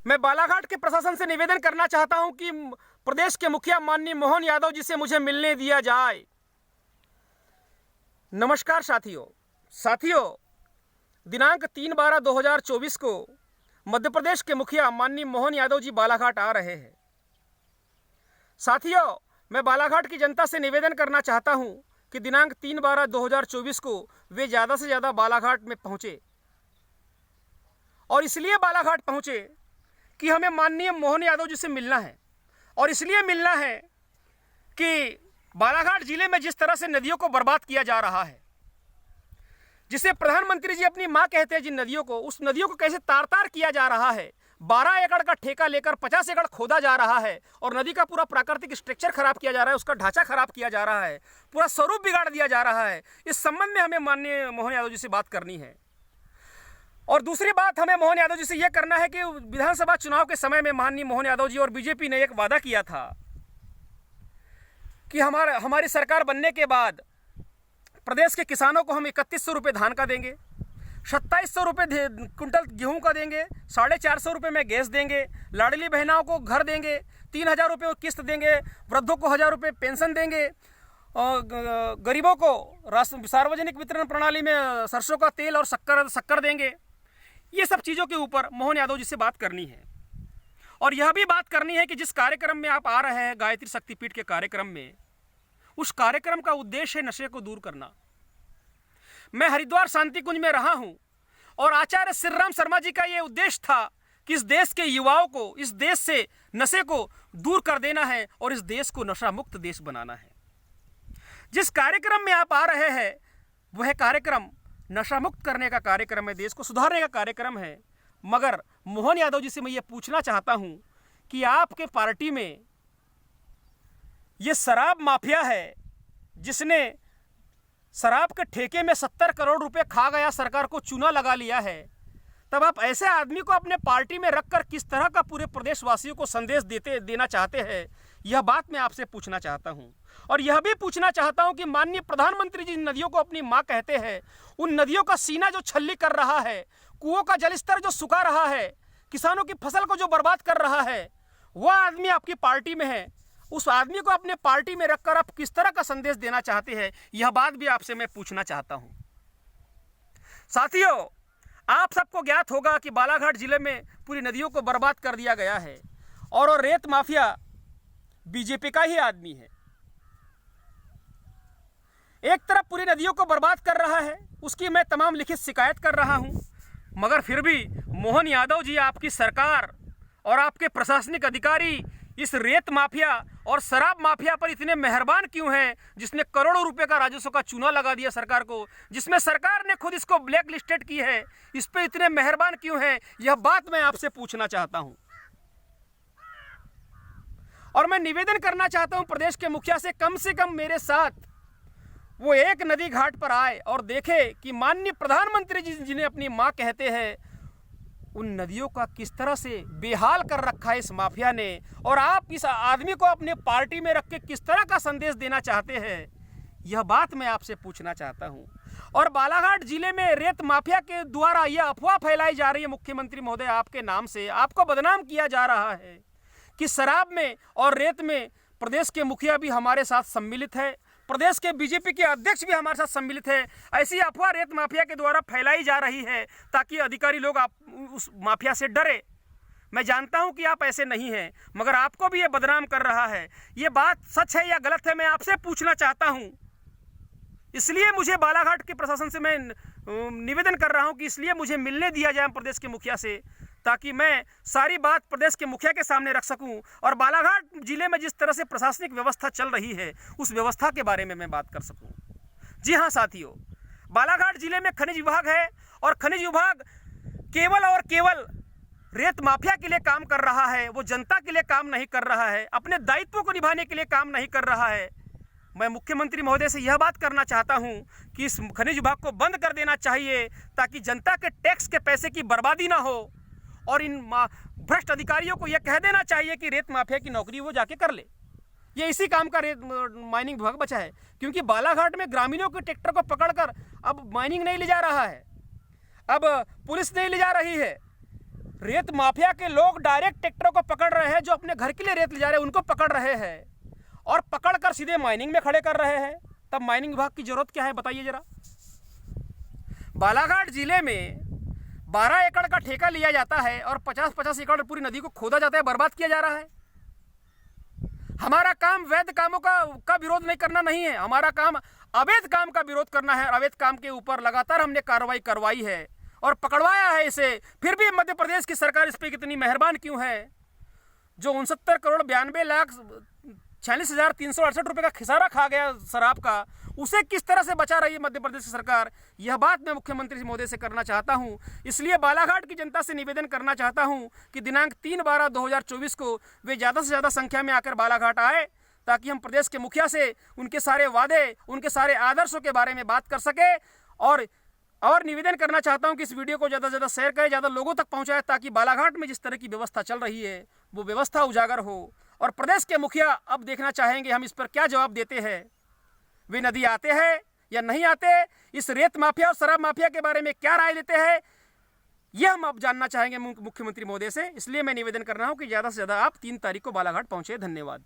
मैं बालाघाट के प्रशासन से निवेदन करना चाहता हूं कि प्रदेश के मुखिया माननीय मोहन यादव जी से मुझे मिलने दिया जाए। नमस्कार साथियों, दिनांक 3/12/2024 को मध्य प्रदेश के मुखिया माननीय मोहन यादव जी बालाघाट आ रहे हैं। साथियों, मैं बालाघाट की जनता से निवेदन करना चाहता हूं कि दिनांक 3/12/2024 को वे ज़्यादा से ज़्यादा बालाघाट में पहुंचे, और इसलिए बालाघाट पहुंचे कि हमें माननीय मोहन यादव जी से मिलना है। और इसलिए मिलना है कि बालाघाट जिले में जिस तरह से नदियों को बर्बाद किया जा रहा है, जिसे प्रधानमंत्री जी अपनी मां कहते हैं जिन नदियों को, उस नदियों को कैसे तार तार किया जा रहा है। 12 एकड़ का ठेका लेकर 50 एकड़ खोदा जा रहा है और नदी का पूरा प्राकृतिक स्ट्रक्चर खराब किया जा रहा है, उसका ढांचा खराब किया जा रहा है, पूरा स्वरूप बिगाड़ दिया जा रहा है। इस संबंध में हमें माननीय मोहन यादव जी से बात करनी है। और दूसरी बात, हमें मोहन यादव जी से यह करना है कि विधानसभा चुनाव के समय में माननीय मोहन यादव जी और बीजेपी ने एक वादा किया था कि हमारी सरकार बनने के बाद प्रदेश के किसानों को हम 3100 रुपये धान का देंगे, 2700 रुपये कुंटल गेहूं का देंगे, 450 रुपये में गैस देंगे, लाडली बहनाओं को घर देंगे, 3000 रुपये किस्त देंगे, वृद्धों को 1000 रुपये पेंशन देंगे, और गरीबों को सार्वजनिक वितरण प्रणाली में सरसों का तेल और शक्कर देंगे। ये सब चीज़ों के ऊपर मोहन यादव जी से बात करनी है। और यह भी बात करनी है कि जिस कार्यक्रम में आप आ रहे हैं, गायत्री शक्तिपीठ के कार्यक्रम में, उस कार्यक्रम का उद्देश्य है नशे को दूर करना। मैं हरिद्वार शांति कुंज में रहा हूं और आचार्य श्री राम शर्मा जी का यह उद्देश्य था कि इस देश के युवाओं को, इस देश से नशे को दूर कर देना है और इस देश को नशा मुक्त देश बनाना है। जिस कार्यक्रम में आप आ रहे हैं वह कार्यक्रम नशा मुक्त करने का कार्यक्रम है, देश को सुधारने का कार्यक्रम है। मगर मोहन यादव जी से मैं ये पूछना चाहता हूं कि आपके पार्टी में ये शराब माफिया है, जिसने शराब के ठेके में 70 करोड़ रुपए खा गया, सरकार को चूना लगा लिया है, तब आप ऐसे आदमी को अपने पार्टी में रखकर किस तरह का पूरे प्रदेशवासियों को संदेश देना चाहते हैं, यह बात मैं आपसे पूछना चाहता हूं। और यह भी पूछना चाहता हूं कि माननीय प्रधानमंत्री जी नदियों को अपनी मां कहते हैं, उन नदियों का सीना जो छल्ली कर रहा है, कुओं का जलस्तर जो सुखा रहा है, किसानों की फसल को जो बर्बाद कर रहा है, वह आदमी आपकी पार्टी में है। उस आदमी को अपने पार्टी में रखकर आप किस तरह का संदेश देना चाहते हैं, यह बात भी आपसे मैं पूछना चाहता हूं। साथियों, आप सबको ज्ञात होगा कि बालाघाट जिले में पूरी नदियों को बर्बाद कर दिया गया है और रेत माफिया बीजेपी का ही आदमी है। एक तरफ पूरी नदियों को बर्बाद कर रहा है, उसकी मैं तमाम लिखित शिकायत कर रहा हूं, मगर फिर भी मोहन यादव जी, आपकी सरकार और आपके प्रशासनिक अधिकारी इस रेत माफिया और शराब माफिया पर इतने मेहरबान क्यों हैं, जिसने करोड़ों रुपए का राजस्व का चूना लगा दिया सरकार को, जिसमें सरकार ने खुद इसको ब्लैक लिस्टेड की है, इस पे इतने मेहरबान क्यों हैं, यह बात मैं आपसे पूछना चाहता हूं। और मैं निवेदन करना चाहता हूं प्रदेश के मुखिया से कम मेरे साथ वो एक नदी घाट पर आए और देखे कि माननीय प्रधानमंत्री जी जिन्हें अपनी मां कहते हैं, उन नदियों का किस तरह से बेहाल कर रखा है इस माफिया ने, और आप इस आदमी को अपने पार्टी में रख के किस तरह का संदेश देना चाहते हैं, यह बात मैं आपसे पूछना चाहता हूं। और बालाघाट जिले में रेत माफिया के द्वारा यह अफवाह फैलाई जा रही है, मुख्यमंत्री महोदय आपके नाम से आपको बदनाम किया जा रहा है कि शराब में और रेत में प्रदेश के मुखिया भी हमारे साथ सम्मिलित है, प्रदेश के बीजेपी के अध्यक्ष भी हमारे साथ सम्मिलित है। ऐसी अफवाह रेत माफिया के द्वारा फैलाई जा रही है ताकि अधिकारी लोग आप उस माफिया से डरे। मैं जानता हूं कि आप ऐसे नहीं हैं, मगर आपको भी ये बदनाम कर रहा है। ये बात सच है या गलत है, मैं आपसे पूछना चाहता हूं। इसलिए मुझे बालाघाट के प्रशासन से मैं निवेदन कर रहा हूं कि इसलिए मुझे मिलने दिया जाए प्रदेश के मुखिया से, ताकि मैं सारी बात प्रदेश के मुखिया के सामने रख सकूं और बालाघाट जिले में जिस तरह से प्रशासनिक व्यवस्था चल रही है उस व्यवस्था के बारे में मैं बात कर सकूं। जी हाँ साथियों, बालाघाट जिले में खनिज विभाग है और खनिज विभाग केवल और केवल रेत माफिया के लिए काम कर रहा है, वो जनता के लिए काम नहीं कर रहा है, अपने दायित्वों को निभाने के लिए काम नहीं कर रहा है। मैं मुख्यमंत्री महोदय से यह बात करना चाहता हूं कि इस खनिज विभाग को बंद कर देना चाहिए ताकि जनता के टैक्स के पैसे की बर्बादी ना हो, और इन भ्रष्ट अधिकारियों को यह कह देना चाहिए कि रेत माफिया की नौकरी वो जाके कर ले। ये इसी काम का रेत माइनिंग विभाग बचा है, क्योंकि बालाघाट में ग्रामीणों के ट्रैक्टर को पकड़कर अब माइनिंग नहीं ले जा रहा है, अब पुलिस नहीं ले जा रही है, रेत माफिया के लोग डायरेक्ट ट्रैक्टरों को पकड़ रहे हैं, जो अपने घर के लिए रेत ले जा रहे हैं उनको पकड़ रहे हैं और पकड़कर सीधे माइनिंग में खड़े कर रहे हैं। तब माइनिंग विभाग की जरूरत क्या है, बताइए जरा। बालाघाट जिले में 12 एकड़ का ठेका लिया जाता है और 50-50 एकड़ पूरी नदी को खोदा जाता है, बर्बाद किया जा रहा है। हमारा काम वैध कामों का विरोध नहीं करना नहीं है, हमारा काम अवैध काम का विरोध करना है। अवैध काम के ऊपर लगातार हमने कार्रवाई करवाई है और पकड़वाया है इसे। फिर भी मध्य प्रदेश की सरकार इस पर कितनी मेहरबान क्यों है? जो 69 करोड़ 92 लाख 46,368 रुपये का खिसारा खा गया शराब का, उसे किस तरह से बचा रही है मध्य प्रदेश की सरकार? यह बात मैं मुख्यमंत्री महोदय से करना चाहता हूं। इसलिए बालाघाट की जनता से निवेदन करना चाहता हूं कि दिनांक 3/12/2024 को वे ज़्यादा से ज़्यादा संख्या में आकर बालाघाट आए, ताकि हम प्रदेश के मुखिया से उनके सारे वादे, उनके सारे आदर्शों के बारे में बात कर सके। और निवेदन करना चाहता हूं कि इस वीडियो को ज़्यादा से ज़्यादा शेयर करें, ज़्यादा लोगों तक पहुंचाएं, ताकि बालाघाट में जिस तरह की व्यवस्था चल रही है वो व्यवस्था उजागर हो। और प्रदेश के मुखिया अब देखना चाहेंगे हम इस पर क्या जवाब देते हैं। वे नदी आते हैं या नहीं आते, इस रेत माफिया और शराब माफिया के बारे में क्या राय लेते हैं, यह हम अब जानना चाहेंगे मुख्यमंत्री महोदय से। इसलिए मैं निवेदन कर रहा हूं कि ज़्यादा से ज़्यादा आप 3 तारीख को बालाघाट पहुंचे। धन्यवाद।